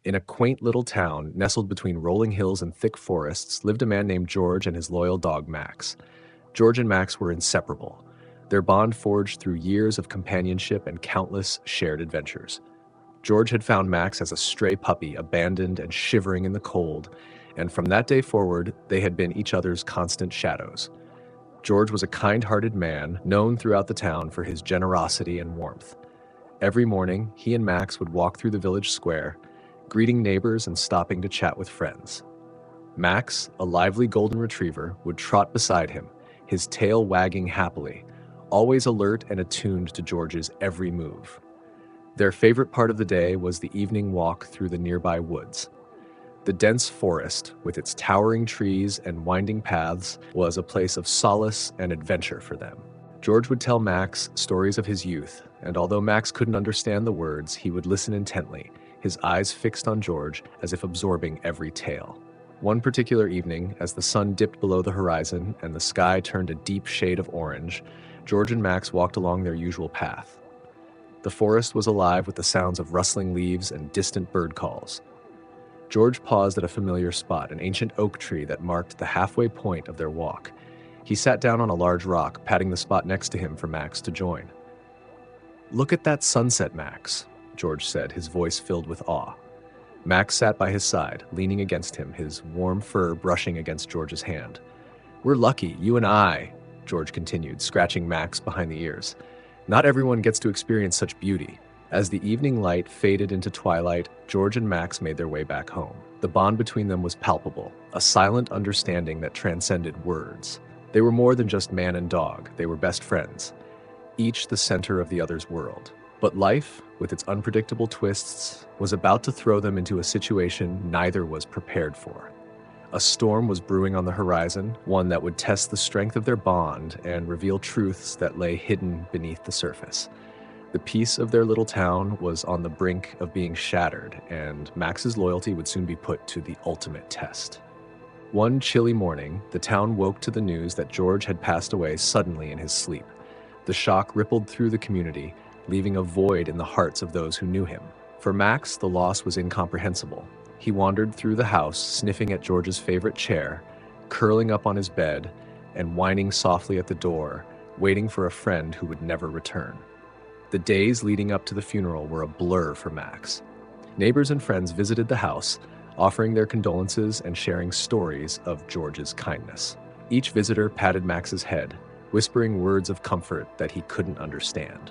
In a quaint little town nestled between rolling hills and thick forests lived a man named George and his loyal dog Max. George and Max were inseparable, their bond forged through years of companionship and countless shared adventures. George had found Max as a stray puppy, abandoned and shivering in the cold, and from that day forward, they had been each other's constant shadows. George was a kind-hearted man, known throughout the town for his generosity and warmth. Every morning, he and Max would walk through the village square, greeting neighbors and stopping to chat with friends. Max, a lively golden retriever, would trot beside him, his tail wagging happily, always alert and attuned to George's every move. Their favorite part of the day was the evening walk through the nearby woods. The dense forest, with its towering trees and winding paths, was a place of solace and adventure for them. George would tell Max stories of his youth, and although Max couldn't understand the words, he would listen intently, his eyes fixed on George as if absorbing every tale. One particular evening, as the sun dipped below the horizon and the sky turned a deep shade of orange, George and Max walked along their usual path. The forest was alive with the sounds of rustling leaves and distant bird calls. George paused at a familiar spot, an ancient oak tree that marked the halfway point of their walk. He sat down on a large rock, patting the spot next to him for Max to join. "Look at that sunset, Max," George said, his voice filled with awe. Max sat by his side, leaning against him, his warm fur brushing against George's hand. "We're lucky, you and I," George continued, scratching Max behind the ears. "Not everyone gets to experience such beauty." As the evening light faded into twilight, George and Max made their way back home. The bond between them was palpable, a silent understanding that transcended words. They were more than just man and dog, they were best friends, each the center of the other's world. But life, with its unpredictable twists, was about to throw them into a situation neither was prepared for. A storm was brewing on the horizon, one that would test the strength of their bond and reveal truths that lay hidden beneath the surface. The peace of their little town was on the brink of being shattered, and Max's loyalty would soon be put to the ultimate test. One chilly morning, the town woke to the news that George had passed away suddenly in his sleep. The shock rippled through the community, leaving a void in the hearts of those who knew him. For Max, the loss was incomprehensible. He wandered through the house, sniffing at George's favorite chair, curling up on his bed, and whining softly at the door, waiting for a friend who would never return. The days leading up to the funeral were a blur for Max. Neighbors and friends visited the house, offering their condolences and sharing stories of George's kindness. Each visitor patted Max's head, whispering words of comfort that he couldn't understand.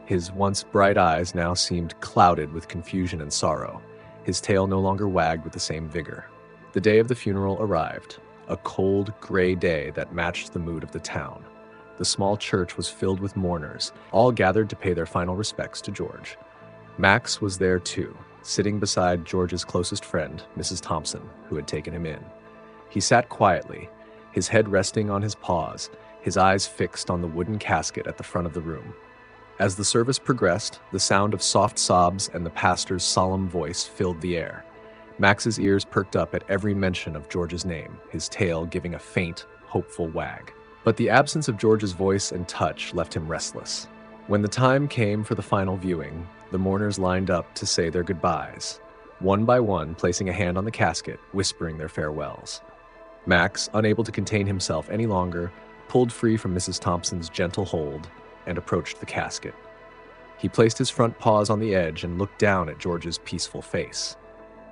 His once bright eyes now seemed clouded with confusion and sorrow. His tail no longer wagged with the same vigor. The day of the funeral arrived, a cold, gray day that matched the mood of the town. The small church was filled with mourners, all gathered to pay their final respects to George. Max was there too, sitting beside George's closest friend, Mrs. Thompson, who had taken him in. He sat quietly, his head resting on his paws, his eyes fixed on the wooden casket at the front of the room. As the service progressed, the sound of soft sobs and the pastor's solemn voice filled the air. Max's ears perked up at every mention of George's name, his tail giving a faint, hopeful wag. But the absence of George's voice and touch left him restless. When the time came for the final viewing, the mourners lined up to say their goodbyes, one by one placing a hand on the casket, whispering their farewells. Max, unable to contain himself any longer, pulled free from Mrs. Thompson's gentle hold and approached the casket. He placed his front paws on the edge and looked down at George's peaceful face.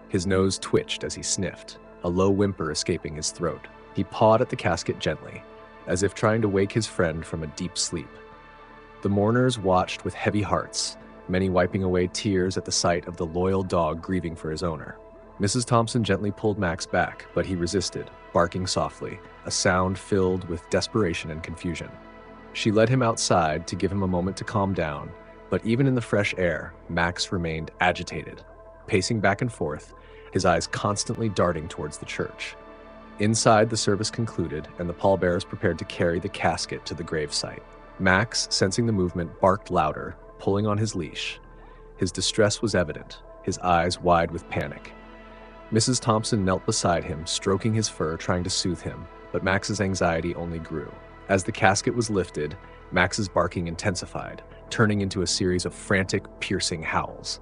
His nose twitched as he sniffed, a low whimper escaping his throat. He pawed at the casket gently, as if trying to wake his friend from a deep sleep. The mourners watched with heavy hearts, many wiping away tears at the sight of the loyal dog grieving for his owner. Mrs. Thompson gently pulled Max back, but he resisted, barking softly, a sound filled with desperation and confusion. She led him outside to give him a moment to calm down, but even in the fresh air, Max remained agitated, pacing back and forth, his eyes constantly darting towards the church. Inside, the service concluded, and the pallbearers prepared to carry the casket to the gravesite. Max, sensing the movement, barked louder, pulling on his leash. His distress was evident, his eyes wide with panic. Mrs. Thompson knelt beside him, stroking his fur, trying to soothe him, but Max's anxiety only grew. As the casket was lifted, Max's barking intensified, turning into a series of frantic, piercing howls.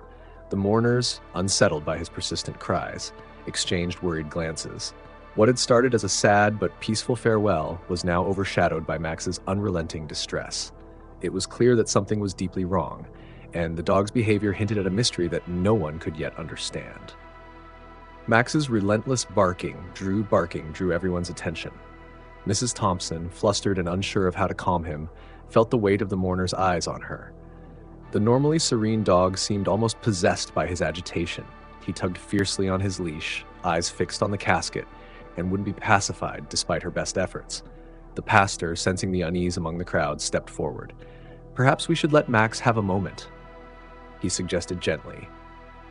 The mourners, unsettled by his persistent cries, exchanged worried glances. What had started as a sad but peaceful farewell was now overshadowed by Max's unrelenting distress. It was clear that something was deeply wrong, and the dog's behavior hinted at a mystery that no one could yet understand. Max's relentless barking drew everyone's attention. Mrs. Thompson, flustered and unsure of how to calm him, felt the weight of the mourner's eyes on her. The normally serene dog seemed almost possessed by his agitation. He tugged fiercely on his leash, eyes fixed on the casket, and wouldn't be pacified despite her best efforts. The pastor, sensing the unease among the crowd, stepped forward. "Perhaps we should let Max have a moment," he suggested gently.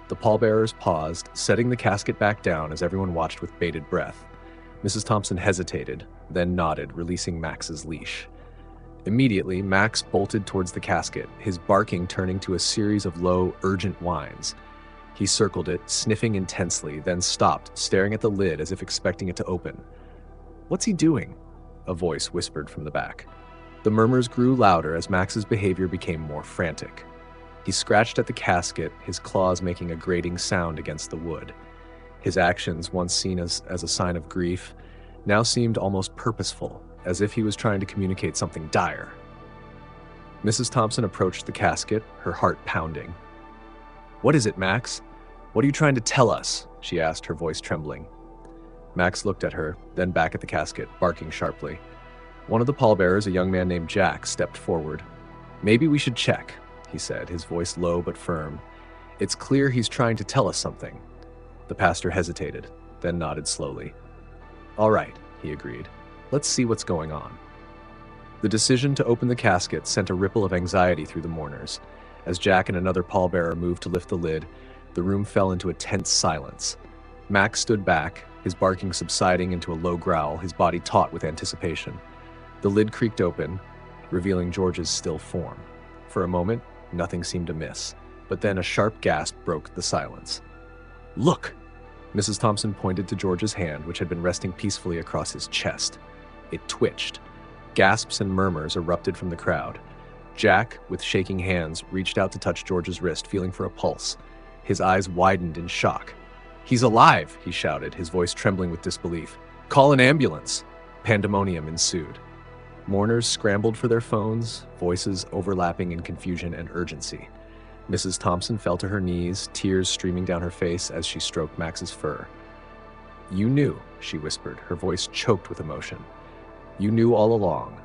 The pallbearers paused, setting the casket back down as everyone watched with bated breath. Mrs. Thompson hesitated, then nodded, releasing Max's leash. Immediately, Max bolted towards the casket, his barking turning to a series of low, urgent whines. He circled it, sniffing intensely, then stopped, staring at the lid as if expecting it to open. "What's he doing?" a voice whispered from the back. The murmurs grew louder as Max's behavior became more frantic. He scratched at the casket, his claws making a grating sound against the wood. His actions, once seen as a sign of grief, now seemed almost purposeful, as if he was trying to communicate something dire. Mrs. Thompson approached the casket, her heart pounding. "What is it, Max? What are you trying to tell us?" she asked, her voice trembling. Max looked at her, then back at the casket, barking sharply. One of the pallbearers, a young man named Jack, stepped forward. "Maybe we should check," he said, his voice low but firm. "It's clear he's trying to tell us something." The pastor hesitated, then nodded slowly. "All right," he agreed. "Let's see what's going on." The decision to open the casket sent a ripple of anxiety through the mourners. As Jack and another pallbearer moved to lift the lid, the room fell into a tense silence. Max stood back, his barking subsiding into a low growl, his body taut with anticipation. The lid creaked open, revealing George's still form. For a moment, nothing seemed amiss, but then a sharp gasp broke the silence. "Look!" Mrs. Thompson pointed to George's hand, which had been resting peacefully across his chest. It twitched. Gasps and murmurs erupted from the crowd. Jack, with shaking hands, reached out to touch George's wrist, feeling for a pulse. His eyes widened in shock. "He's alive!" he shouted, his voice trembling with disbelief. "Call an ambulance!" Pandemonium ensued. Mourners scrambled for their phones, voices overlapping in confusion and urgency. Mrs. Thompson fell to her knees, tears streaming down her face as she stroked Max's fur. "You knew," she whispered, her voice choked with emotion. "You knew all along."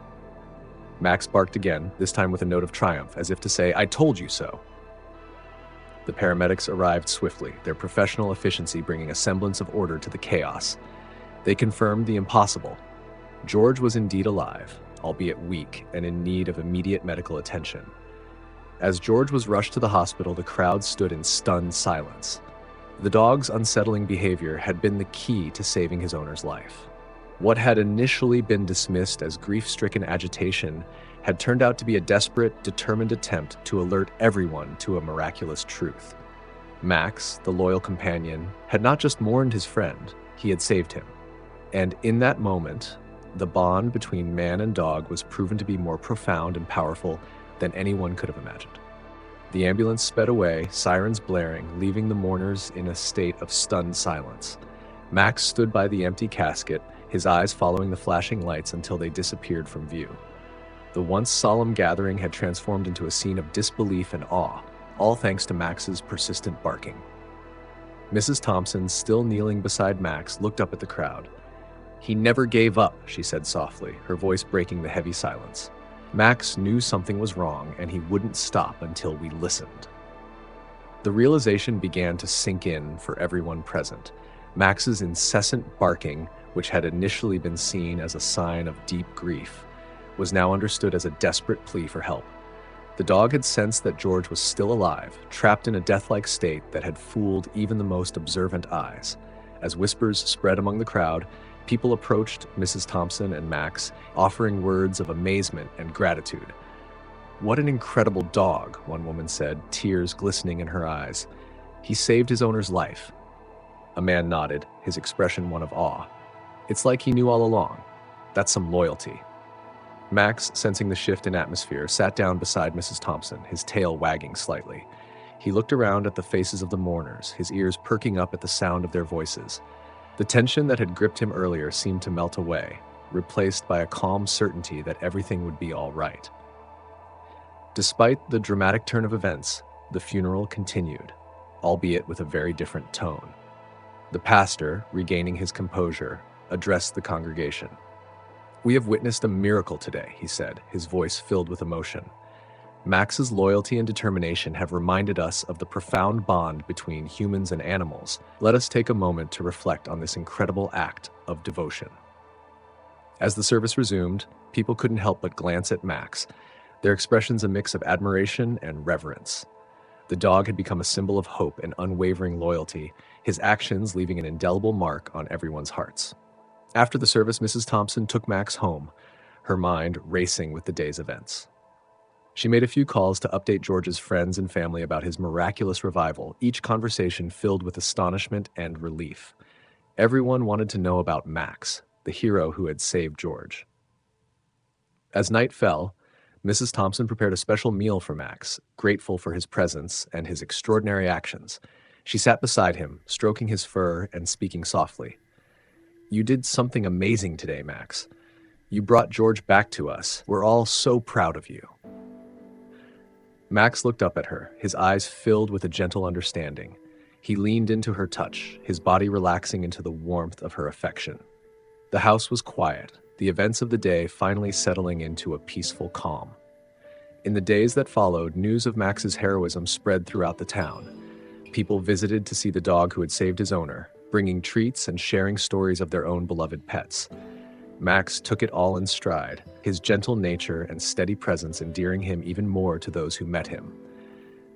Max barked again, this time with a note of triumph, as if to say, "I told you so." The paramedics arrived swiftly, their professional efficiency bringing a semblance of order to the chaos. They confirmed the impossible. George was indeed alive, albeit weak and in need of immediate medical attention. As George was rushed to the hospital, the crowd stood in stunned silence. The dog's unsettling behavior had been the key to saving his owner's life. What had initially been dismissed as grief-stricken agitation had turned out to be a desperate, determined attempt to alert everyone to a miraculous truth. Max, the loyal companion, had not just mourned his friend, he had saved him. And in that moment, the bond between man and dog was proven to be more profound and powerful than anyone could have imagined. The ambulance sped away, sirens blaring, leaving the mourners in a state of stunned silence. Max stood by the empty casket, his eyes following the flashing lights until they disappeared from view. The once solemn gathering had transformed into a scene of disbelief and awe, all thanks to Max's persistent barking. Mrs. Thompson, still kneeling beside Max, looked up at the crowd. "He never gave up," she said softly, her voice breaking the heavy silence. Max knew something was wrong, and he wouldn't stop until we listened. The realization began to sink in for everyone present. Max's incessant barking, which had initially been seen as a sign of deep grief, was now understood as a desperate plea for help. The dog had sensed that George was still alive, trapped in a death-like state that had fooled even the most observant eyes. As whispers spread among the crowd, people approached Mrs. Thompson and Max, offering words of amazement and gratitude. "What an incredible dog," one woman said, tears glistening in her eyes. "He saved his owner's life." A man nodded, his expression one of awe. "It's like he knew all along. That's some loyalty." Max, sensing the shift in atmosphere, sat down beside Mrs. Thompson, his tail wagging slightly. He looked around at the faces of the mourners, his ears perking up at the sound of their voices. The tension that had gripped him earlier seemed to melt away, replaced by a calm certainty that everything would be all right. Despite the dramatic turn of events, the funeral continued, albeit with a very different tone. The pastor, regaining his composure, addressed the congregation. "We have witnessed a miracle today," he said, his voice filled with emotion. "Max's loyalty and determination have reminded us of the profound bond between humans and animals. Let us take a moment to reflect on this incredible act of devotion." As the service resumed, people couldn't help but glance at Max, their expressions a mix of admiration and reverence. The dog had become a symbol of hope and unwavering loyalty, his actions leaving an indelible mark on everyone's hearts. After the service, Mrs. Thompson took Max home, her mind racing with the day's events. She made a few calls to update George's friends and family about his miraculous revival, each conversation filled with astonishment and relief. Everyone wanted to know about Max, the hero who had saved George. As night fell, Mrs. Thompson prepared a special meal for Max, grateful for his presence and his extraordinary actions. She sat beside him, stroking his fur and speaking softly. "You did something amazing today, Max. You brought George back to us. We're all so proud of you." Max looked up at her, his eyes filled with a gentle understanding. He leaned into her touch, his body relaxing into the warmth of her affection. The house was quiet, the events of the day finally settling into a peaceful calm. In the days that followed, news of Max's heroism spread throughout the town. People visited to see the dog who had saved his owner, bringing treats and sharing stories of their own beloved pets. Max took it all in stride, his gentle nature and steady presence endearing him even more to those who met him.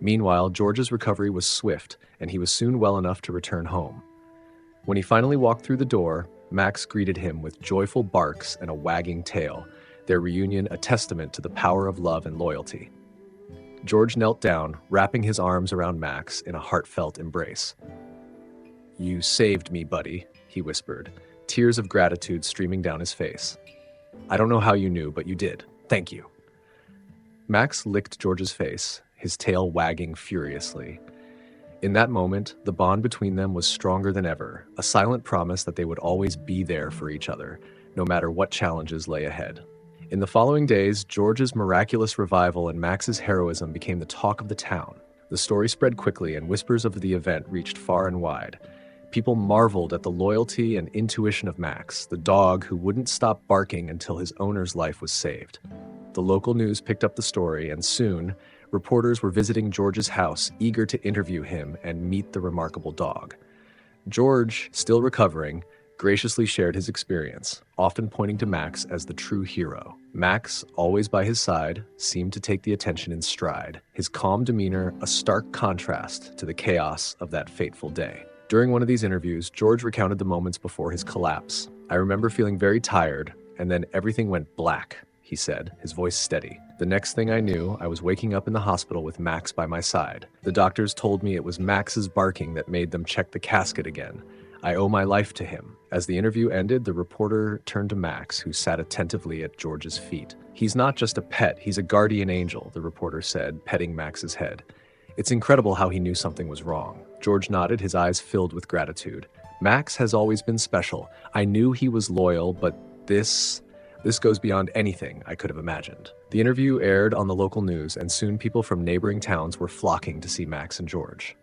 Meanwhile, George's recovery was swift, and he was soon well enough to return home. When he finally walked through the door, Max greeted him with joyful barks and a wagging tail, their reunion a testament to the power of love and loyalty. George knelt down, wrapping his arms around Max in a heartfelt embrace. "You saved me, buddy," he whispered, tears of gratitude streaming down his face. "I don't know how you knew, but you did. Thank you." Max licked George's face, his tail wagging furiously. In that moment, the bond between them was stronger than ever, a silent promise that they would always be there for each other, no matter what challenges lay ahead. In the following days, George's miraculous revival and Max's heroism became the talk of the town. The story spread quickly, and whispers of the event reached far and wide. People marveled at the loyalty and intuition of Max, the dog who wouldn't stop barking until his owner's life was saved. The local news picked up the story, and soon, reporters were visiting George's house, eager to interview him and meet the remarkable dog. George, still recovering, graciously shared his experience, often pointing to Max as the true hero. Max, always by his side, seemed to take the attention in stride, his calm demeanor a stark contrast to the chaos of that fateful day. During one of these interviews, George recounted the moments before his collapse. "I remember feeling very tired, and then everything went black," he said, his voice steady. "The next thing I knew, I was waking up in the hospital with Max by my side. The doctors told me it was Max's barking that made them check the casket again. I owe my life to him." As the interview ended, the reporter turned to Max, who sat attentively at George's feet. "He's not just a pet, he's a guardian angel," the reporter said, petting Max's head. "It's incredible how he knew something was wrong." George nodded, his eyes filled with gratitude. "Max has always been special. I knew he was loyal, but this goes beyond anything I could have imagined." The interview aired on the local news, and soon people from neighboring towns were flocking to see Max and George.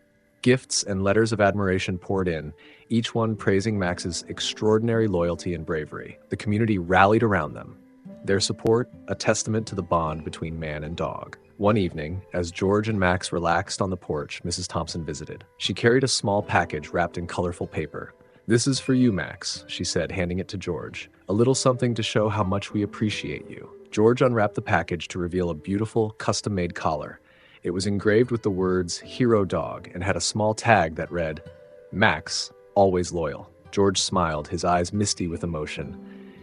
Gifts and letters of admiration poured in, each one praising Max's extraordinary loyalty and bravery. The community rallied around them, their support a testament to the bond between man and dog. One evening, as George and Max relaxed on the porch, Mrs. Thompson visited. She carried a small package wrapped in colorful paper. "This is for you, Max," she said, handing it to George. "A little something to show how much we appreciate you." George unwrapped the package to reveal a beautiful, custom-made collar. It was engraved with the words "Hero Dog" and had a small tag that read, "Max, always loyal." George smiled, his eyes misty with emotion.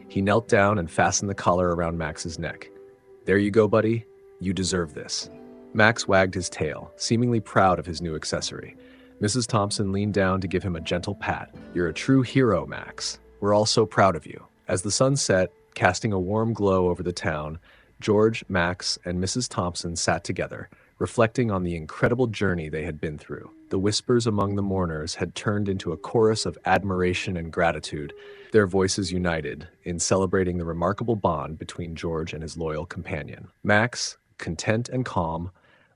He knelt down and fastened the collar around Max's neck. "There you go, buddy. You deserve this." Max wagged his tail, seemingly proud of his new accessory. Mrs. Thompson leaned down to give him a gentle pat. "You're a true hero, Max. We're all so proud of you." As the sun set, casting a warm glow over the town, George, Max, and Mrs. Thompson sat together, reflecting on the incredible journey they had been through. The whispers among the mourners had turned into a chorus of admiration and gratitude, their voices united in celebrating the remarkable bond between George and his loyal companion. Max, content and calm,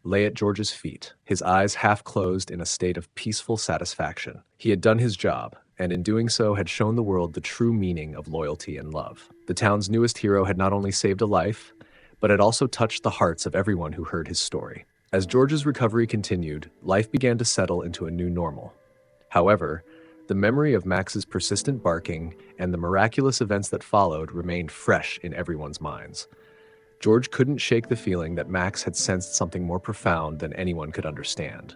lay at George's feet, his eyes half closed in a state of peaceful satisfaction. He had done his job, and in doing so had shown the world the true meaning of loyalty and love. The town's newest hero had not only saved a life, but had also touched the hearts of everyone who heard his story. As George's recovery continued, life began to settle into a new normal. However, the memory of Max's persistent barking and the miraculous events that followed remained fresh in everyone's minds. George couldn't shake the feeling that Max had sensed something more profound than anyone could understand.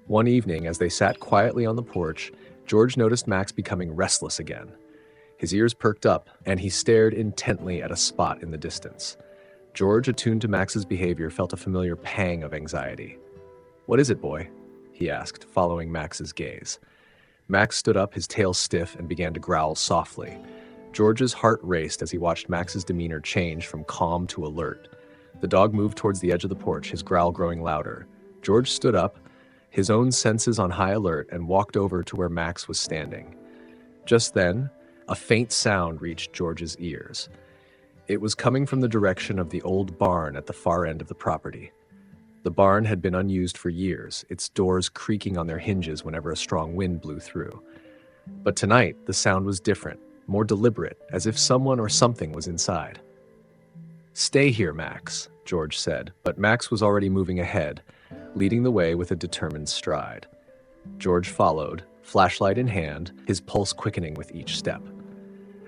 One evening, as they sat quietly on the porch, George noticed Max becoming restless again. His ears perked up, and he stared intently at a spot in the distance. George, attuned to Max's behavior, felt a familiar pang of anxiety. "What is it, boy?" he asked, following Max's gaze. Max stood up, his tail stiff, and began to growl softly. George's heart raced as he watched Max's demeanor change from calm to alert. The dog moved towards the edge of the porch, his growl growing louder. George stood up, his own senses on high alert, and walked over to where Max was standing. Just then, a faint sound reached George's ears. It was coming from the direction of the old barn at the far end of the property. The barn had been unused for years, its doors creaking on their hinges whenever a strong wind blew through. But tonight, the sound was different, more deliberate, as if someone or something was inside. "Stay here, Max," George said, but Max was already moving ahead, leading the way with a determined stride. George followed, flashlight in hand, his pulse quickening with each step.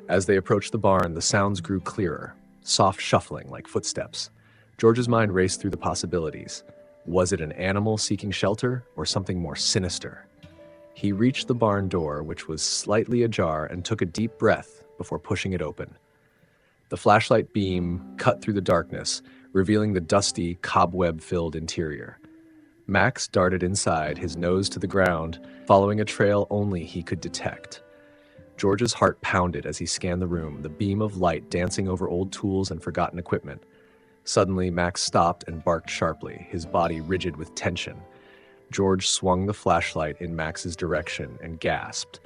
As they approached the barn, the sounds grew clearer, soft shuffling like footsteps. George's mind raced through the possibilities. Was it an animal seeking shelter, or something more sinister? He reached the barn door, which was slightly ajar, and took a deep breath before pushing it open. The flashlight beam cut through the darkness, revealing the dusty, cobweb-filled interior. Max darted inside, his nose to the ground, following a trail only he could detect. George's heart pounded as he scanned the room, the beam of light dancing over old tools and forgotten equipment. Suddenly, Max stopped and barked sharply, his body rigid with tension. George swung the flashlight in Max's direction and gasped.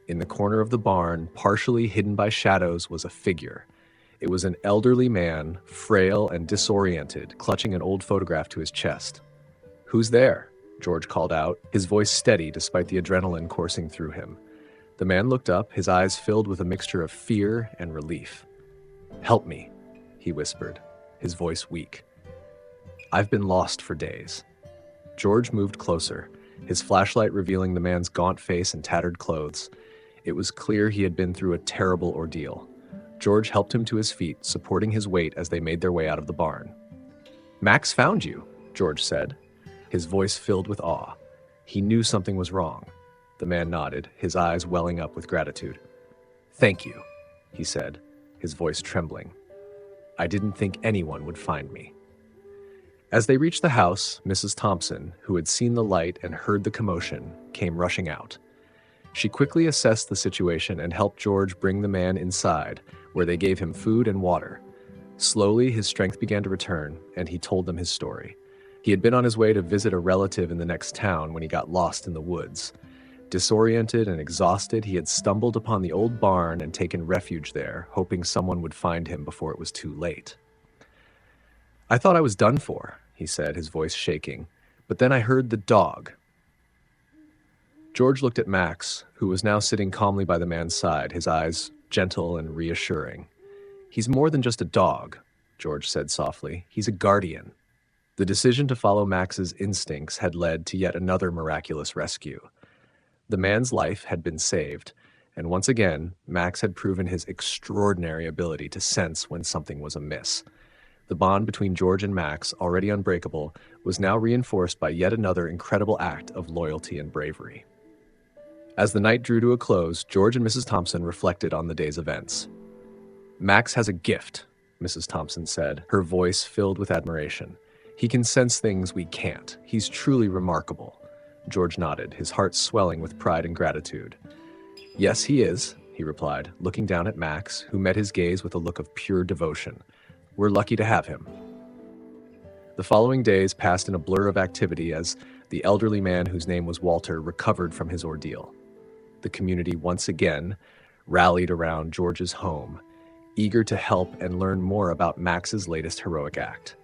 In the corner of the barn, partially hidden by shadows, was a figure. It was an elderly man, frail and disoriented, clutching an old photograph to his chest. "Who's there?" George called out, his voice steady despite the adrenaline coursing through him. The man looked up, his eyes filled with a mixture of fear and relief. "Help me," he whispered, his voice weak. "I've been lost for days." George moved closer, his flashlight revealing the man's gaunt face and tattered clothes. It was clear he had been through a terrible ordeal. George helped him to his feet, supporting his weight as they made their way out of the barn. "Max found you," George said, his voice filled with awe. He knew something was wrong. The man nodded, his eyes welling up with gratitude. "Thank you," he said, his voice trembling. "I didn't think anyone would find me." As they reached the house, Mrs. Thompson, who had seen the light and heard the commotion, came rushing out. She quickly assessed the situation and helped George bring the man inside, where they gave him food and water. Slowly, his strength began to return, and he told them his story. He had been on his way to visit a relative in the next town when he got lost in the woods. Disoriented and exhausted, he had stumbled upon the old barn and taken refuge there, hoping someone would find him before it was too late. "I thought I was done for," he said, his voice shaking, "but then I heard the dog." George looked at Max, who was now sitting calmly by the man's side, his eyes gentle and reassuring. "He's more than just a dog," George said softly. "He's a guardian." The decision to follow Max's instincts had led to yet another miraculous rescue. The man's life had been saved, and once again, Max had proven his extraordinary ability to sense when something was amiss. The bond between George and Max, already unbreakable, was now reinforced by yet another incredible act of loyalty and bravery. As the night drew to a close, George and Mrs. Thompson reflected on the day's events. "Max has a gift," Mrs. Thompson said, her voice filled with admiration. "He can sense things we can't. He's truly remarkable." George nodded, his heart swelling with pride and gratitude. "Yes, he is," he replied, looking down at Max, who met his gaze with a look of pure devotion. "We're lucky to have him." The following days passed in a blur of activity as the elderly man whose name was Walter recovered from his ordeal. The community once again rallied around George's home, eager to help and learn more about Max's latest heroic act.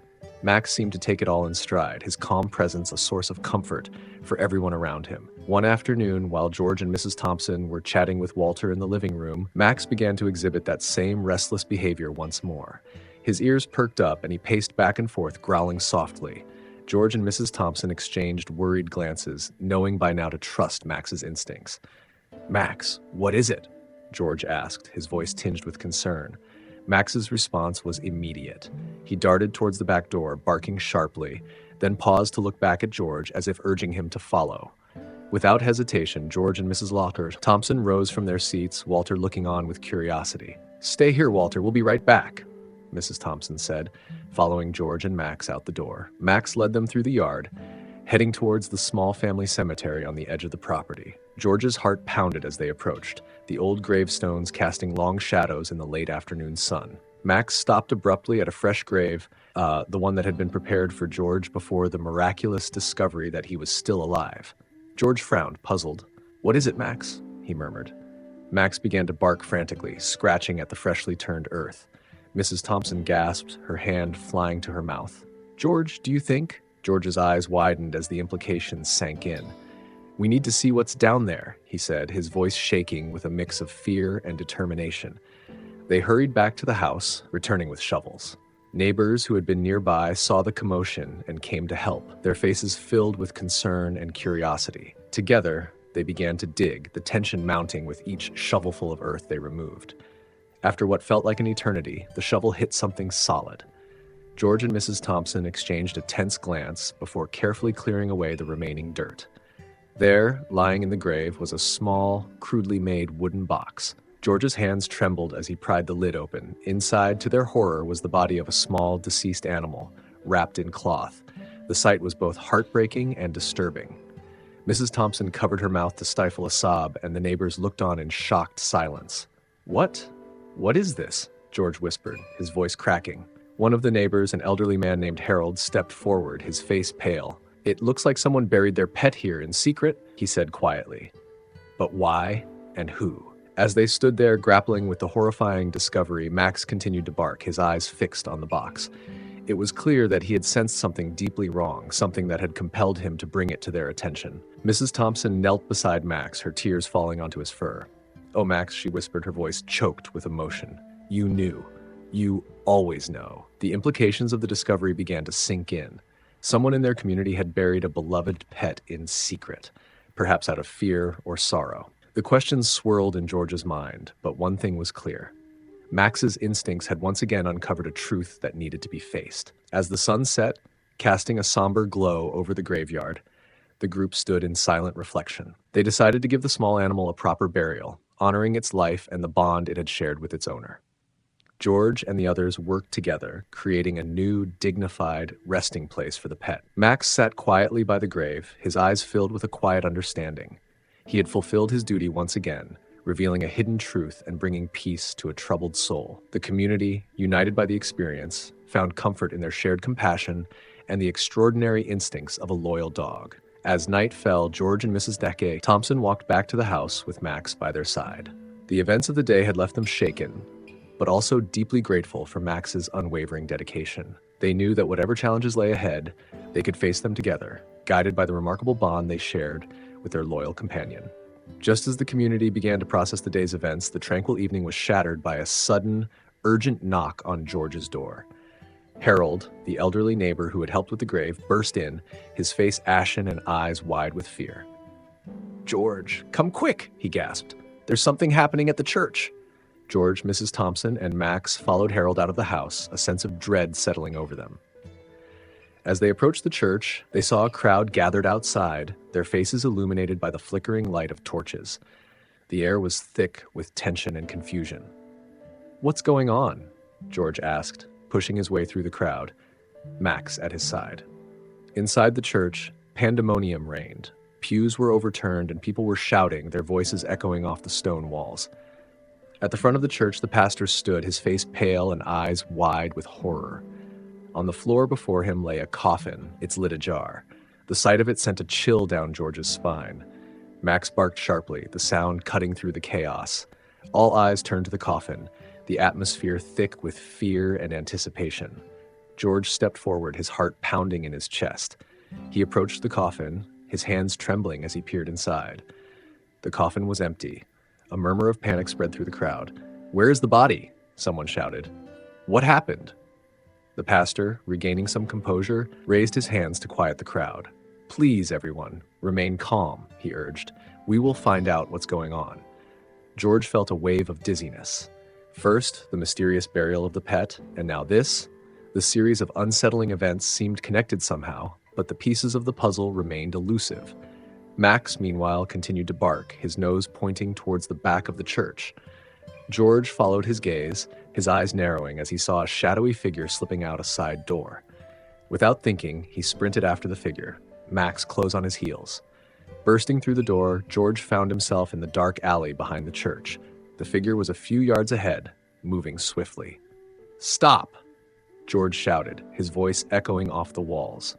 Max seemed to take it all in stride, his calm presence a source of comfort for everyone around him. One afternoon, while George and Mrs. Thompson were chatting with Walter in the living room, Max began to exhibit that same restless behavior once more. His ears perked up and he paced back and forth, growling softly. George and Mrs. Thompson exchanged worried glances, knowing by now to trust Max's instincts. "Max, what is it?" George asked, his voice tinged with concern. Max's response was immediate. He darted towards the back door, barking sharply, then paused to look back at George as if urging him to follow. Without hesitation, George and Mrs. Walter Thompson rose from their seats, Walter looking on with curiosity. "Stay here, Walter. We'll be right back," Mrs. Thompson said, following George and Max out the door. Max led them through the yard, heading towards the small family cemetery on the edge of the property. George's heart pounded as they approached, the old gravestones casting long shadows in the late afternoon sun. Max stopped abruptly at a fresh grave, the one that had been prepared for George before the miraculous discovery that he was still alive. George frowned, puzzled. "What is it, Max?" he murmured. Max began to bark frantically, scratching at the freshly turned earth. Mrs. Thompson gasped, her hand flying to her mouth. "George, do you think?" George's eyes widened as the implications sank in. "We need to see what's down there," he said, his voice shaking with a mix of fear and determination. They hurried back to the house, returning with shovels. Neighbors who had been nearby saw the commotion and came to help, their faces filled with concern and curiosity. Together, they began to dig, the tension mounting with each shovelful of earth they removed. After what felt like an eternity, the shovel hit something solid. George and Mrs. Thompson exchanged a tense glance before carefully clearing away the remaining dirt. There, lying in the grave, was a small, crudely made wooden box. George's hands trembled as he pried the lid open. Inside, to their horror, was the body of a small, deceased animal, wrapped in cloth. The sight was both heartbreaking and disturbing. Mrs. Thompson covered her mouth to stifle a sob, and the neighbors looked on in shocked silence. What is this?" George whispered, his voice cracking. One of the neighbors, an elderly man named Harold, stepped forward, his face pale. "It looks like someone buried their pet here in secret," he said quietly. "But why and who?" As they stood there grappling with the horrifying discovery, Max continued to bark, his eyes fixed on the box. It was clear that he had sensed something deeply wrong, something that had compelled him to bring it to their attention. Mrs. Thompson knelt beside Max, her tears falling onto his fur. "Oh, Max," she whispered, her voice choked with emotion. "You knew. You always know." The implications of the discovery began to sink in. Someone in their community had buried a beloved pet in secret, perhaps out of fear or sorrow. The questions swirled in George's mind, but one thing was clear. Max's instincts had once again uncovered a truth that needed to be faced. As the sun set, casting a somber glow over the graveyard, the group stood in silent reflection. They decided to give the small animal a proper burial, honoring its life and the bond it had shared with its owner. George and the others worked together, creating a new, dignified resting place for the pet. Max sat quietly by the grave, his eyes filled with a quiet understanding. He had fulfilled his duty once again, revealing a hidden truth and bringing peace to a troubled soul. The community, united by the experience, found comfort in their shared compassion and the extraordinary instincts of a loyal dog. As night fell, George and Mrs. Thompson walked back to the house with Max by their side. The events of the day had left them shaken, but also deeply grateful for Max's unwavering dedication. They knew that whatever challenges lay ahead, they could face them together, guided by the remarkable bond they shared with their loyal companion. Just as the community began to process the day's events, the tranquil evening was shattered by a sudden, urgent knock on George's door. Harold, the elderly neighbor who had helped with the grave, burst in, his face ashen and eyes wide with fear. "George, come quick," he gasped. "There's something happening at the church." George, Mrs. Thompson, and Max followed Harold out of the house, a sense of dread settling over them. As they approached the church, they saw a crowd gathered outside, their faces illuminated by the flickering light of torches. The air was thick with tension and confusion. "What's going on?" George asked, pushing his way through the crowd, Max at his side. Inside the church, pandemonium reigned. Pews were overturned and people were shouting, their voices echoing off the stone walls. At the front of the church, the pastor stood, his face pale and eyes wide with horror. On the floor before him lay a coffin, its lid ajar. The sight of it sent a chill down George's spine. Max barked sharply, the sound cutting through the chaos. All eyes turned to the coffin, the atmosphere thick with fear and anticipation. George stepped forward, his heart pounding in his chest. He approached the coffin, his hands trembling as he peered inside. The coffin was empty. A murmur of panic spread through the crowd. "Where is the body?" someone shouted. "What happened?" The pastor, regaining some composure, raised his hands to quiet the crowd. "Please, everyone, remain calm," he urged. "We will find out what's going on." George felt a wave of dizziness. First, the mysterious burial of the pet, and now this. The series of unsettling events seemed connected somehow, but the pieces of the puzzle remained elusive. Max, meanwhile, continued to bark, his nose pointing towards the back of the church. George followed his gaze, his eyes narrowing as he saw a shadowy figure slipping out a side door. Without thinking, he sprinted after the figure, Max close on his heels. Bursting through the door, George found himself in the dark alley behind the church. The figure was a few yards ahead, moving swiftly. "Stop!" George shouted, his voice echoing off the walls.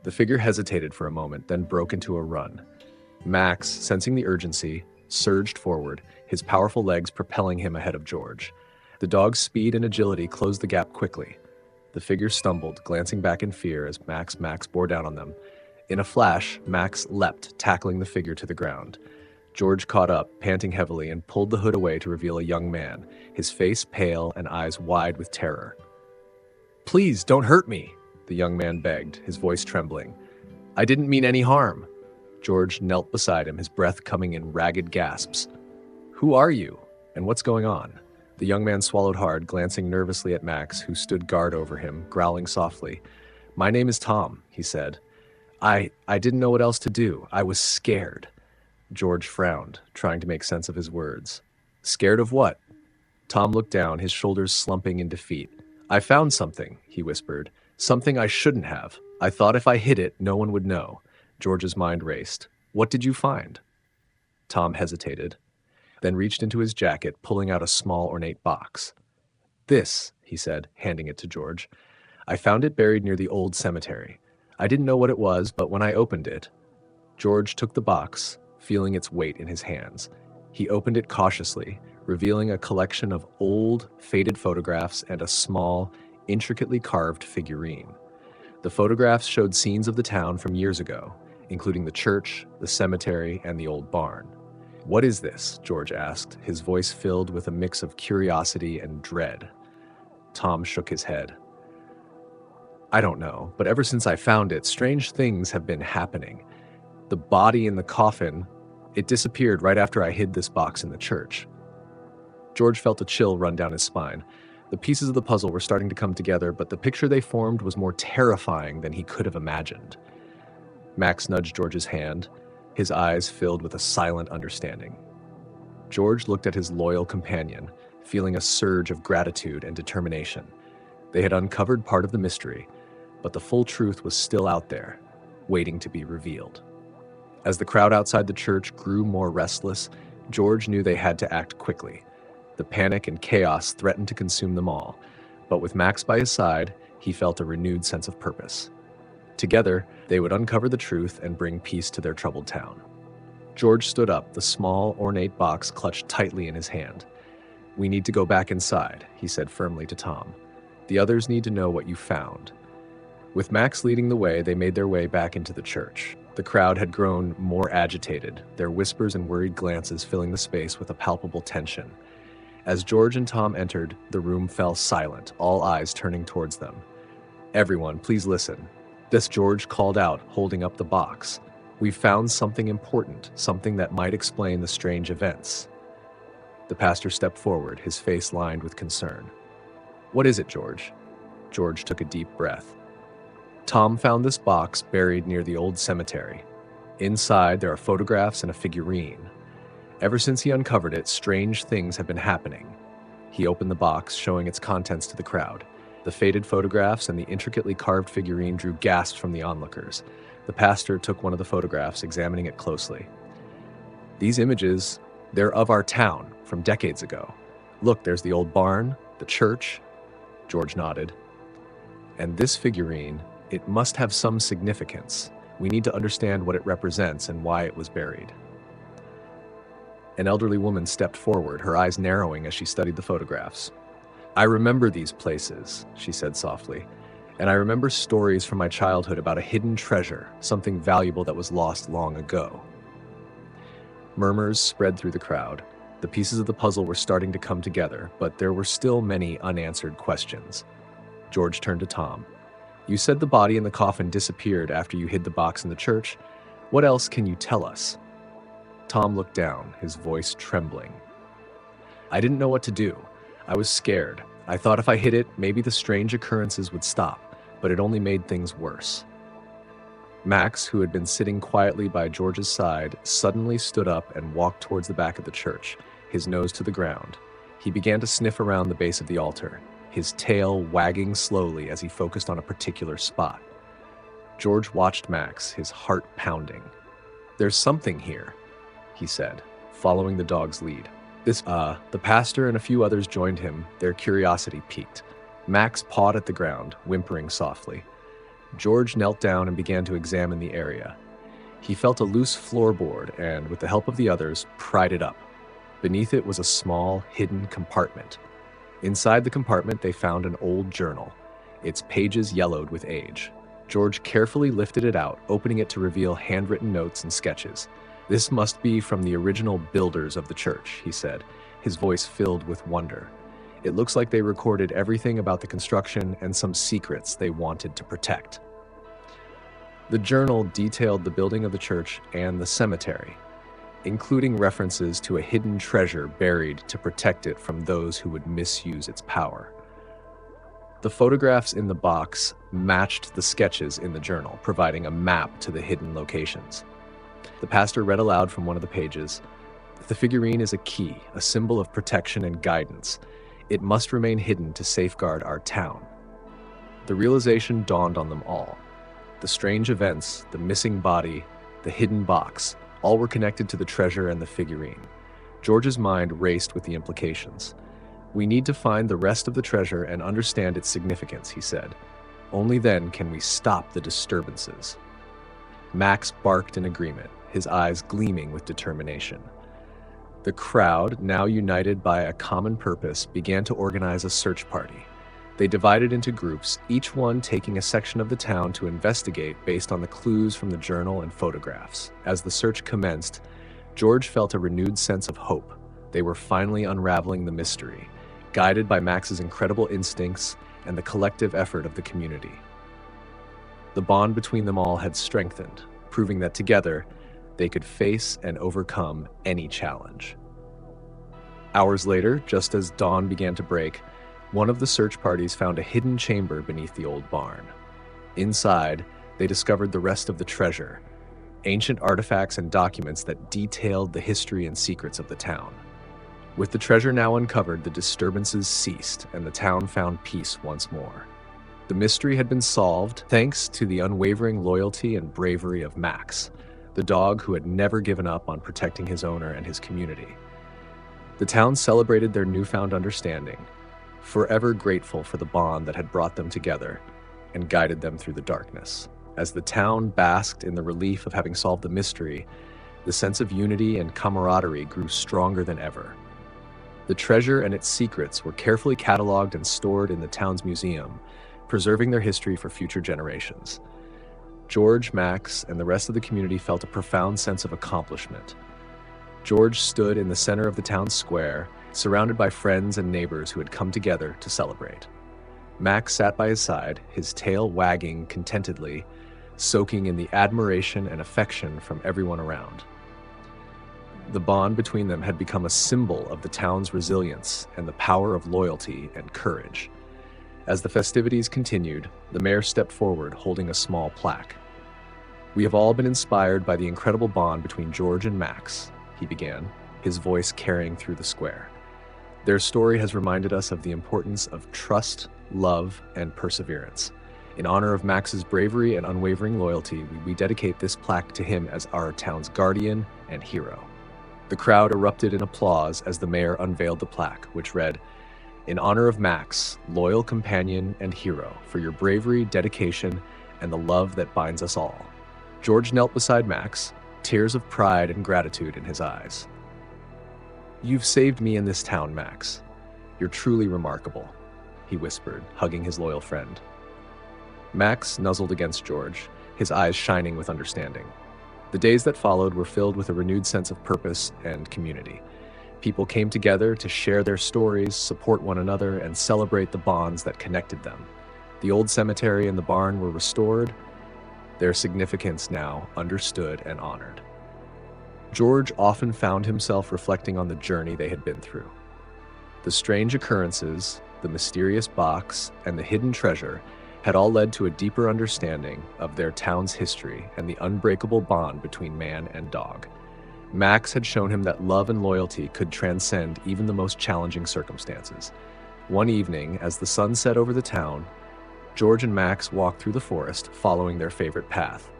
The figure hesitated for a moment, then broke into a run. Max, sensing the urgency, surged forward, his powerful legs propelling him ahead of George. The dog's speed and agility closed the gap quickly. The figure stumbled, glancing back in fear as Max bore down on them. In a flash, Max leapt, tackling the figure to the ground. George caught up, panting heavily, and pulled the hood away to reveal a young man, his face pale and eyes wide with terror. "Please, don't hurt me," the young man begged, his voice trembling. "I didn't mean any harm." George knelt beside him, his breath coming in ragged gasps. "Who are you? And what's going on?" The young man swallowed hard, glancing nervously at Max, who stood guard over him, growling softly. "My name is Tom," he said. I didn't know what else to do. I was scared." George frowned, trying to make sense of his words. "Scared of what?" Tom looked down, his shoulders slumping in defeat. "I found something," he whispered. "Something I shouldn't have. I thought if I hid it, no one would know." George's mind raced. "What did you find?" Tom hesitated, then reached into his jacket, pulling out a small ornate box. "This," he said, handing it to George. "I found it buried near the old cemetery. I didn't know what it was, but when I opened it..." George took the box, feeling its weight in his hands. He opened it cautiously, revealing a collection of old, faded photographs and a small, intricately carved figurine. The photographs showed scenes of the town from years ago, including the church, the cemetery, and the old barn. "What is this?" George asked, his voice filled with a mix of curiosity and dread. Tom shook his head. "I don't know, but ever since I found it, strange things have been happening. The body in the coffin, it disappeared right after I hid this box in the church." George felt a chill run down his spine. The pieces of the puzzle were starting to come together, but the picture they formed was more terrifying than he could have imagined. Max nudged George's hand, his eyes filled with a silent understanding. George looked at his loyal companion, feeling a surge of gratitude and determination. They had uncovered part of the mystery, but the full truth was still out there, waiting to be revealed. As the crowd outside the church grew more restless, George knew they had to act quickly. The panic and chaos threatened to consume them all, but with Max by his side, he felt a renewed sense of purpose. Together, they would uncover the truth and bring peace to their troubled town. George stood up, the small, ornate box clutched tightly in his hand. "We need to go back inside," he said firmly to Tom. "The others need to know what you found." With Max leading the way, they made their way back into the church. The crowd had grown more agitated, their whispers and worried glances filling the space with a palpable tension. As George and Tom entered, the room fell silent, all eyes turning towards them. "Everyone, please listen." This George called out, holding up the box. "We've found something important, something that might explain the strange events." The pastor stepped forward, his face lined with concern. "What is it, George?" George took a deep breath. "Tom found this box buried near the old cemetery. Inside, there are photographs and a figurine. Ever since he uncovered it, strange things have been happening." He opened the box, showing its contents to the crowd. The faded photographs and the intricately carved figurine drew gasps from the onlookers. The pastor took one of the photographs, examining it closely. "These images, they're of our town, from decades ago. Look, there's the old barn, the church." George nodded. And this figurine, it must have some significance. We need to understand what it represents and why it was buried. An elderly woman stepped forward, her eyes narrowing as she studied the photographs. "I remember these places," she said softly, "and I remember stories from my childhood about a hidden treasure, something valuable that was lost long ago." Murmurs spread through the crowd. The pieces of the puzzle were starting to come together, but there were still many unanswered questions. George turned to Tom. "You said the body in the coffin disappeared after you hid the box in the church. What else can you tell us?" Tom looked down, his voice trembling. "I didn't know what to do. I was scared. I thought if I hid it, maybe the strange occurrences would stop, but it only made things worse." Max, who had been sitting quietly by George's side, suddenly stood up and walked towards the back of the church, his nose to the ground. He began to sniff around the base of the altar, his tail wagging slowly as he focused on a particular spot. George watched Max, his heart pounding. "There's something here," he said, following the dog's lead. The pastor and a few others joined him, their curiosity piqued. Max pawed at the ground, whimpering softly. George knelt down and began to examine the area. He felt a loose floorboard and, with the help of the others, pried it up. Beneath it was a small, hidden compartment. Inside the compartment, they found an old journal, its pages yellowed with age. George carefully lifted it out, opening it to reveal handwritten notes and sketches. "This must be from the original builders of the church," he said, his voice filled with wonder. "It looks like they recorded everything about the construction and some secrets they wanted to protect." The journal detailed the building of the church and the cemetery, including references to a hidden treasure buried to protect it from those who would misuse its power. The photographs in the box matched the sketches in the journal, providing a map to the hidden locations. The pastor read aloud from one of the pages. "The figurine is a key, a symbol of protection and guidance. It must remain hidden to safeguard our town." The realization dawned on them all. The strange events, the missing body, the hidden box, all were connected to the treasure and the figurine. George's mind raced with the implications. "We need to find the rest of the treasure and understand its significance," he said. "Only then can we stop the disturbances." Max barked in agreement, his eyes gleaming with determination. The crowd, now united by a common purpose, began to organize a search party. They divided into groups, each one taking a section of the town to investigate based on the clues from the journal and photographs. As the search commenced, George felt a renewed sense of hope. They were finally unraveling the mystery, guided by Max's incredible instincts and the collective effort of the community. The bond between them all had strengthened, proving that together, they could face and overcome any challenge. Hours later, just as dawn began to break, one of the search parties found a hidden chamber beneath the old barn. Inside, they discovered the rest of the treasure, ancient artifacts and documents that detailed the history and secrets of the town. With the treasure now uncovered, the disturbances ceased, and the town found peace once more. The mystery had been solved thanks to the unwavering loyalty and bravery of Max, the dog who had never given up on protecting his owner and his community. The town celebrated their newfound understanding, forever grateful for the bond that had brought them together and guided them through the darkness. As the town basked in the relief of having solved the mystery, the sense of unity and camaraderie grew stronger than ever. The treasure and its secrets were carefully cataloged and stored in the town's museum, preserving their history for future generations. George, Max, and the rest of the community felt a profound sense of accomplishment. George stood in the center of the town square, surrounded by friends and neighbors who had come together to celebrate. Max sat by his side, his tail wagging contentedly, soaking in the admiration and affection from everyone around. The bond between them had become a symbol of the town's resilience and the power of loyalty and courage. As the festivities continued, the mayor stepped forward holding a small plaque. "We have all been inspired by the incredible bond between George and Max," he began, his voice carrying through the square. "Their story has reminded us of the importance of trust, love, and perseverance. In honor of Max's bravery and unwavering loyalty, we dedicate this plaque to him as our town's guardian and hero." The crowd erupted in applause as the mayor unveiled the plaque, which read, In honor of Max, loyal companion and hero, for your bravery, dedication, and the love that binds us all. George knelt beside Max, tears of pride and gratitude in his eyes. You've saved me in this town, Max. You're truly remarkable, he whispered, hugging his loyal friend. Max nuzzled against George, his eyes shining with understanding. The days that followed were filled with a renewed sense of purpose and community. People came together to share their stories, support one another, and celebrate the bonds that connected them. The old cemetery and the barn were restored, their significance now understood and honored. George often found himself reflecting on the journey they had been through. The strange occurrences, the mysterious box, and the hidden treasure had all led to a deeper understanding of their town's history and the unbreakable bond between man and dog. Max had shown him that love and loyalty could transcend even the most challenging circumstances. One evening, as the sun set over the town, George and Max walked through the forest, following their favorite path.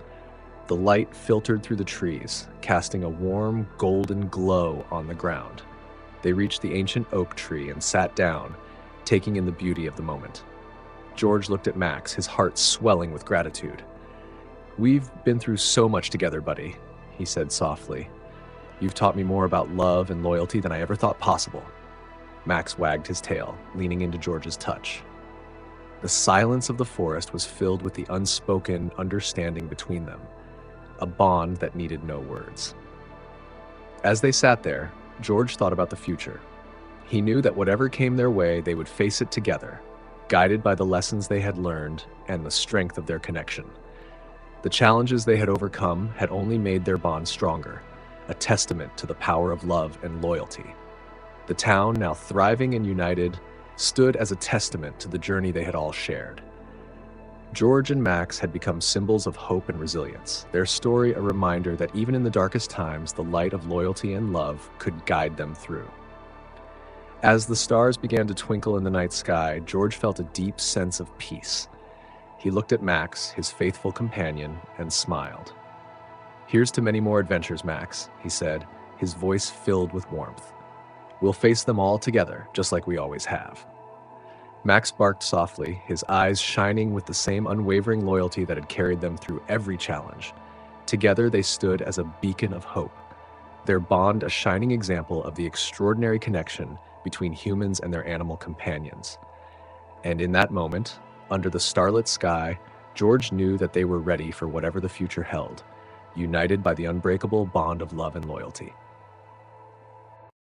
The light filtered through the trees, casting a warm, golden glow on the ground. They reached the ancient oak tree and sat down, taking in the beauty of the moment. George looked at Max, his heart swelling with gratitude. "We've been through so much together, buddy," he said softly. "You've taught me more about love and loyalty than I ever thought possible." Max wagged his tail, leaning into George's touch. The silence of the forest was filled with the unspoken understanding between them, a bond that needed no words. As they sat there, George thought about the future. He knew that whatever came their way, they would face it together, guided by the lessons they had learned and the strength of their connection. The challenges they had overcome had only made their bond stronger, a testament to the power of love and loyalty. The town, now thriving and united, stood as a testament to the journey they had all shared. George and Max had become symbols of hope and resilience, their story a reminder that even in the darkest times, the light of loyalty and love could guide them through. As the stars began to twinkle in the night sky, George felt a deep sense of peace. He looked at Max, his faithful companion, and smiled. "Here's to many more adventures, Max," he said, his voice filled with warmth. "We'll face them all together, just like we always have." Max barked softly, his eyes shining with the same unwavering loyalty that had carried them through every challenge. Together they stood as a beacon of hope, their bond a shining example of the extraordinary connection between humans and their animal companions. And in that moment, under the starlit sky, George knew that they were ready for whatever the future held, united by the unbreakable bond of love and loyalty.